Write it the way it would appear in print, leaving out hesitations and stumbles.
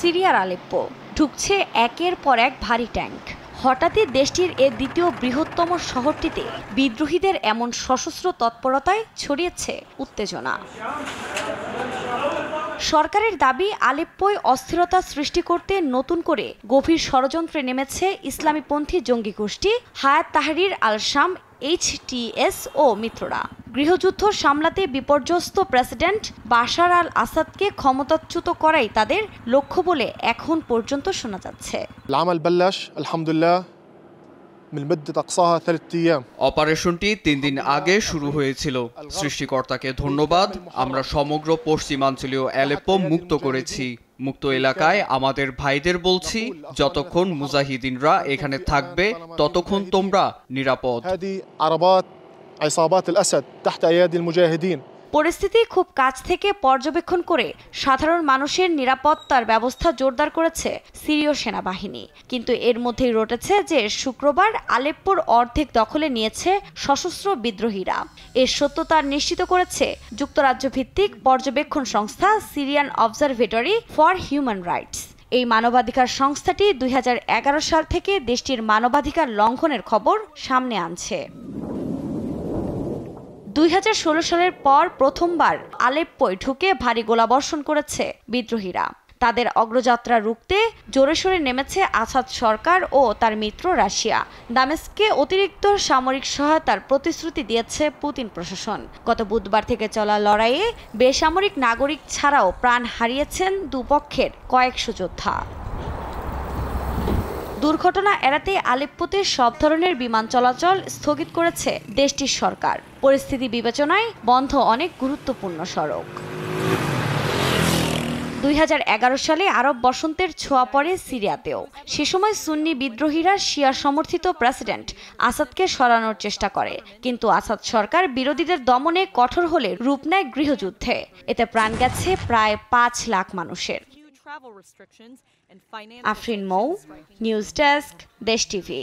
সিরিয়ার আলেপ্পো ঢুকছে একের পর এক ভারী ট্যাঙ্ক। হঠাৎই দেশটির এ দ্বিতীয় বৃহত্তম শহরটিতে বিদ্রোহীদের এমন সশস্ত্র তৎপরতায় ছড়িয়েছে উত্তেজনা। সরকারের দাবি, আলেপ্পোয় অস্থিরতা সৃষ্টি করতে নতুন করে গভীর ষড়যন্ত্রে নেমেছে ইসলামীপন্থী জঙ্গি গোষ্ঠী হায়াত তাহরির আল-শাম HTS ও মিত্ররা। গৃহযুদ্ধ সামলাতে বিপর্যস্ত প্রেসিডেন্ট বাশার আল আসাদকে ক্ষমতাচ্যুত করাই তাদের লক্ষ্য বলে এখন পর্যন্ত শোনা যাচ্ছে। অপারেশনটি 3 দিন আগে শুরু হয়েছিল। সৃষ্টিকর্তাকে ধন্যবাদ, আমরা সমগ্র পশ্চিমাঞ্চলীয় আলেপ্পো মুক্ত করেছি। মুক্ত এলাকায় আমাদের ভাইদের বলছি, যতক্ষণ মুজাহিদিনরা এখানে থাকবে ততক্ষণ তোমরা নিরাপদ। পরিস্থিতি খুব কাছ থেকে পর্যবেক্ষণ করে সাধারণ মানুষের নিরাপত্তার ব্যবস্থা জোরদার করেছে সিরীয় সেনাবাহিনী। কিন্তু এর মধ্যেই রটেছে যে শুক্রবার আলেপ্পোর অর্ধেক দখলে নিয়েছে সশস্ত্র বিদ্রোহীরা। এর সত্যতা নিশ্চিত করেছে যুক্তরাজ্য ভিত্তিক পর্যবেক্ষণ সংস্থা Syrian observatory for human rights. এই মানবাধিকার সংস্থাটি 2011 সাল থেকে দেশটির মানবাধিকার লঙ্ঘনের খবর সামনে আনছে। 2016 সালের পর প্রথমবার আলেপ্পোয় ঢুকে ভারী গোলাবর্ষণ করেছে বিদ্রোহীরা। তাদের অগ্রযাত্রা রুখতে জোরেশোরে নেমেছে আসাদ সরকার ও তার মিত্র রাশিয়া। দামেস্কে অতিরিক্ত সামরিক সহায়তার প্রতিশ্রুতি দিয়েছে পুতিন প্রশাসন। গত বুধবার থেকে চলা লড়াইয়ে বেসামরিক নাগরিক ছাড়াও প্রাণ হারিয়েছেন দুপক্ষের কয়েকশো যোদ্ধা। দুর্ঘটনা এড়াতে আলেপ্পোতে সব ধরনের বিমান চলাচল স্থগিত করেছে দেশটির সরকার। পরিস্থিতি বিবেচনায় বন্ধ অনেক গুরুত্বপূর্ণ সড়ক। 2011 সালে আরব বসন্তের ছোঁয়া পড়ে সিরিয়াতেও। সে সময় সুন্নি বিদ্রোহীরা শিয়া সমর্থিত প্রেসিডেন্ট আসাদকে সরানোর চেষ্টা করে, কিন্তু আসাদ সরকার বিরোধীদের দমনে কঠোর হলে রূপ নেয় গৃহযুদ্ধে। এতে প্রাণ গেছে প্রায় 5 লাখ মানুষের। আফরিন মৌ, নিউজ ডেস্ক, দেশ টিভি।